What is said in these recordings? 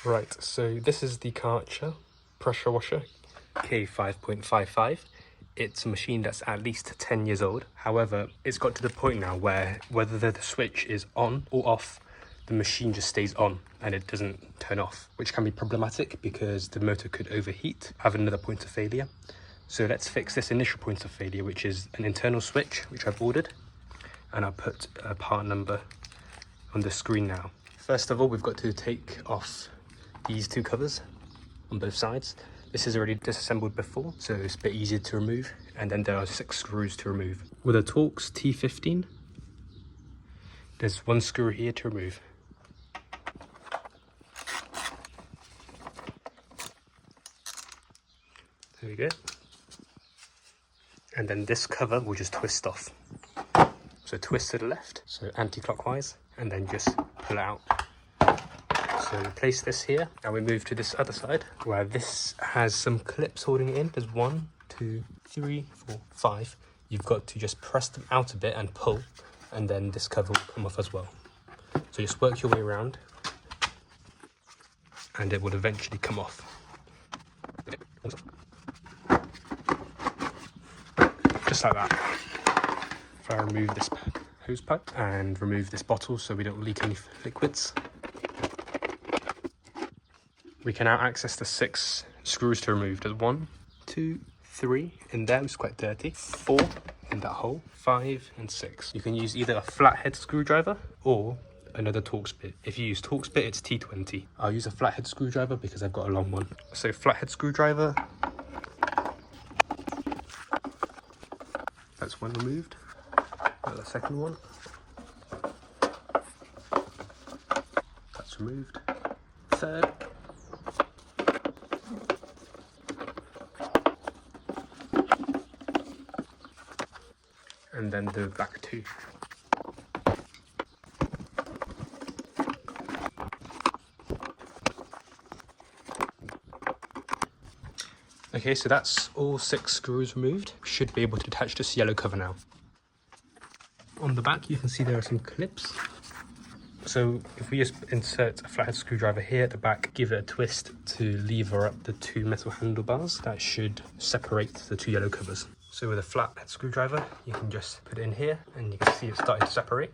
Right, so this is the Karcher pressure washer K5.55. It's a machine that's at least 10 years old. However, it's got to the point now where whether the switch is on or off, the machine just stays on and it doesn't turn off, which can be problematic because the motor could overheat, have another point of failure. So let's fix this initial point of failure, which is an internal switch, which I've ordered, and I'll put a part number on the screen now. First of all, we've got to take off these two covers on both sides. This is already disassembled before, so it's a bit easier to remove, and then there are 6 screws to remove. With a Torx T15, there's 1 screw here to remove. There we go. And then this cover will just twist off. So twist to the left, so anti-clockwise, and then just pull it out. So we place this here, and we move to this other side, where this has some clips holding it in. There's 1, 2, 3, 4, 5. You've got to just press them out a bit and pull, and then this cover will come off as well. So just work your way around, and it will eventually come off. Just like that. If I remove this hose pipe and remove this bottle so we don't leak any liquids, we can now access the 6 screws to remove. There's 1, 2, 3 in there, which is quite dirty, 4 in that hole, 5 and 6. You can use either a flathead screwdriver or another Torx bit. If you use Torx bit, it's T20. I'll use a flathead screwdriver because I've got a long one. So flathead screwdriver, that's 1 removed. Got the second one, that's removed. Third, and then the back 2. Okay, so that's all 6 screws removed. We should be able to attach this yellow cover now. On the back, you can see there are some clips. So if we just insert a flathead screwdriver here at the back, give it a twist to lever up the 2 metal handlebars, that should separate the 2 yellow covers. So with a flathead screwdriver, you can just put it in here and you can see it's starting to separate.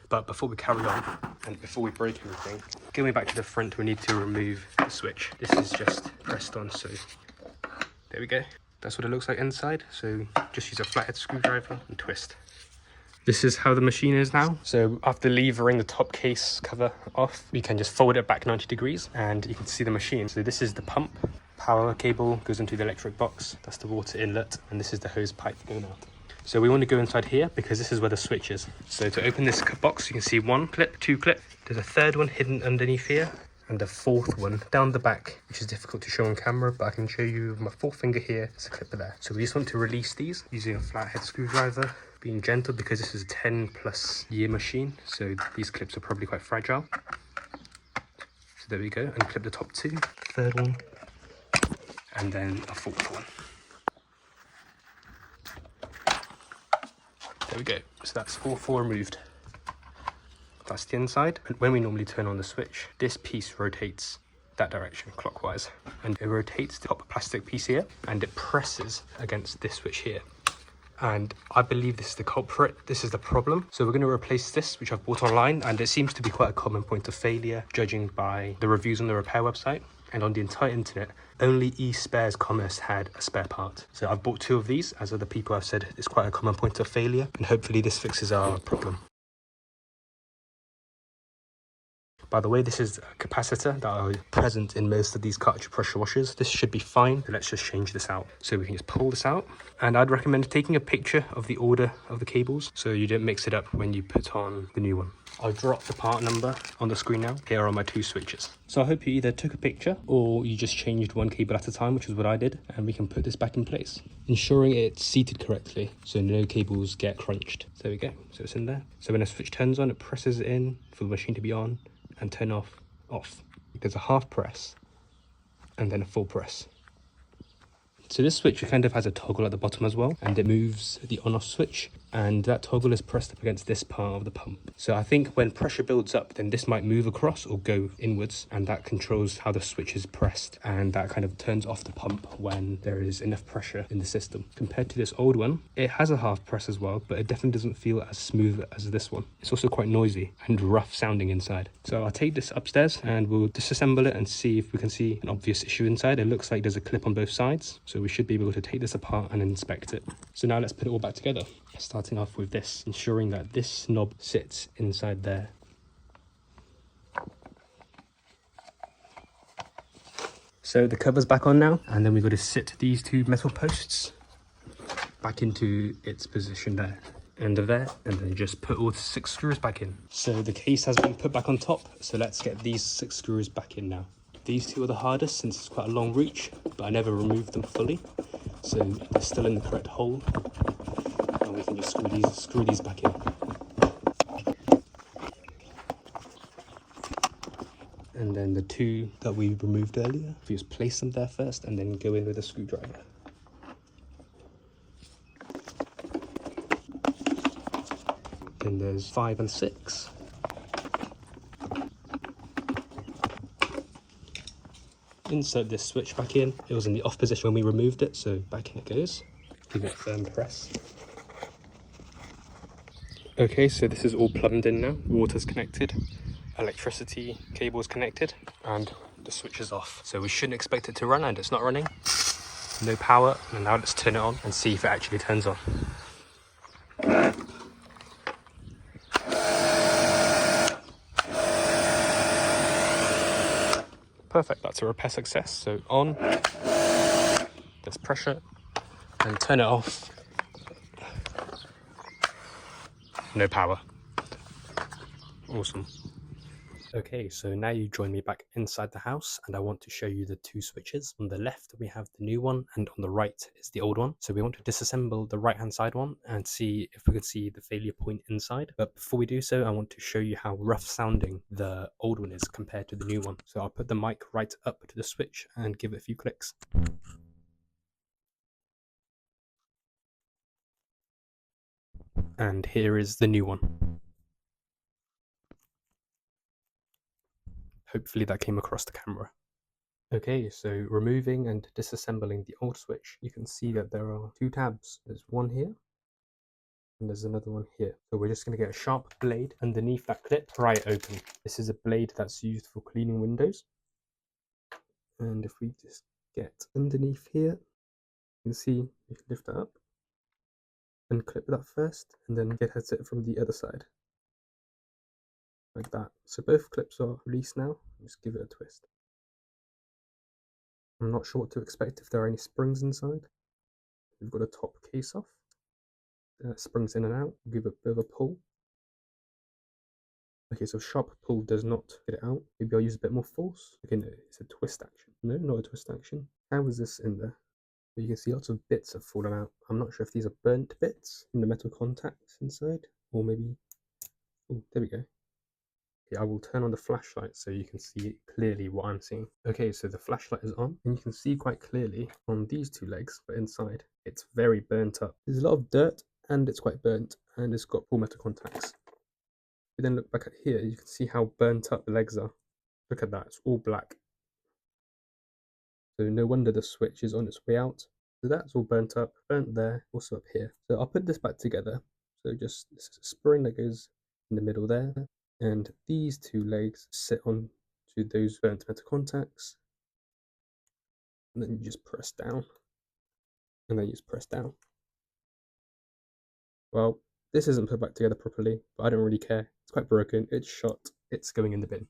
But before we carry on, and before we break everything, going back to the front, we need to remove the switch. This is just pressed on, so there we go. That's what it looks like inside. So just use a flathead screwdriver and twist. This is how the machine is now. So after levering the top case cover off, we can just fold it back 90 degrees and you can see the machine. So this is the pump. Power cable goes into the electric box. That's the water inlet, and this is the hose pipe going out. So we want to go inside here because this is where the switch is. So to open this box, you can see 1 clip, 2 clip. There's a 3rd one hidden underneath here, and a 4th one down the back, which is difficult to show on camera, but I can show you with my 4th finger here. There's a clip there. So we just want to release these using a flathead screwdriver, being gentle because this is a 10+ year machine, so these clips are probably quite fragile. So there we go, and clip the top 2, 3rd one, and then a 4th one. There we go. So that's all 4 removed. That's the inside. And when we normally turn on the switch, this piece rotates that direction clockwise, and it rotates the top plastic piece here, and it presses against this switch here. And I believe this is the culprit. This is the problem. So we're going to replace this, which I've bought online, and it seems to be quite a common point of failure, judging by the reviews on the repair website. And on the entire internet, only eSpares Commerce had a spare part. So I've bought 2 of these, as other people have said it's quite a common point of failure, and hopefully this fixes our problem. By the way, this is a capacitor that are present in most of these Karcher pressure washers. This should be fine. Let's just change this out. So we can just pull this out. And I'd recommend taking a picture of the order of the cables so you don't mix it up when you put on the new one. I'll drop the part number on the screen now. Here are my 2 switches. So I hope you either took a picture or you just changed 1 cable at a time, which is what I did. And we can put this back in place, ensuring it's seated correctly so no cables get crunched. So there we go. So it's in there. So when a switch turns on, it presses it in for the machine to be on, and turn off. There's a half press and then a full press. So this switch kind of has a toggle at the bottom as well, and it moves the on-off switch and that toggle is pressed up against this part of the pump. So I think when pressure builds up, then this might move across or go inwards, and that controls how the switch is pressed, and that kind of turns off the pump when there is enough pressure in the system. Compared to this old one, it has a half press as well, but it definitely doesn't feel as smooth as this one. It's also quite noisy and rough sounding inside. So I'll take this upstairs and we'll disassemble it and see if we can see an obvious issue inside. It looks like there's a clip on both sides, so we should be able to take this apart and inspect it. So now let's put it all back together. Starting off with this, ensuring that this knob sits inside there. So the cover's back on now, and then we've got to sit these two metal posts back into its position there and there, and then just put all 6 screws back in. So the case has been put back on top, so let's get these 6 screws back in now. These two are the hardest since it's quite a long reach, but I never removed them fully, so they're still in the correct hole, and we can just screw these back in. And then the two that we removed earlier, we just place them there first and then go in with a screwdriver. Then there's 5 and 6. Insert this switch back in. It was in the off position when we removed it, so back in it goes. Give it a firm press. Okay, so this is all plumbed in now. Water's connected, electricity cable's connected, and the switch is off. So we shouldn't expect it to run, and it's not running. No power, and now let's turn it on and see if it actually turns on. Perfect, that's a repair success. So on, there's pressure, and turn it off. No power. Awesome. Okay, so now you join me back inside the house, and I want to show you the two switches. On the left we have the new one, and on the right is the old one. So we want to disassemble the right hand side one and see if we can see the failure point inside. But before we do so, I want to show you how rough sounding the old one is compared to the new one. So I'll put the mic right up to the switch and give it a few clicks. And here is the new one. Hopefully that came across the camera. Okay, so removing and disassembling the old switch, you can see that there are 2 tabs. There's one here, and there's another one here. So we're just going to get a sharp blade underneath that clip, pry it open. This is a blade that's used for cleaning windows. And if we just get underneath here, you can see you can lift it up and clip that first, and then get at it from the other side. Like that. So both clips are released now. Just give it a twist. I'm not sure what to expect if there are any springs inside. We've got a top case off. Springs in and out, give a bit of a pull. Okay, so sharp pull does not get it out. Maybe I'll use a bit more force. Okay, no, it's a twist action. No, not a twist action. How is this in there? You can see lots of bits have fallen out. I'm not sure if these are burnt bits in the metal contacts inside, or maybe... Oh, there we go. Okay, I will turn on the flashlight so you can see clearly what I'm seeing. Okay, so the flashlight is on, and you can see quite clearly on these 2 legs, but inside, it's very burnt up. There's a lot of dirt, and it's quite burnt, and it's got full metal contacts. If you then look back at here, you can see how burnt up the legs are. Look at that, it's all black. So no wonder the switch is on its way out. So that's all burnt up, burnt there, also up here. So I'll put this back together. So just, this is a spring that goes in the middle there, and these 2 legs sit on to those burnt metal contacts. And then you just press down, and then you just press down. Well, this isn't put back together properly, but I don't really care. It's quite broken, it's shot, it's going in the bin.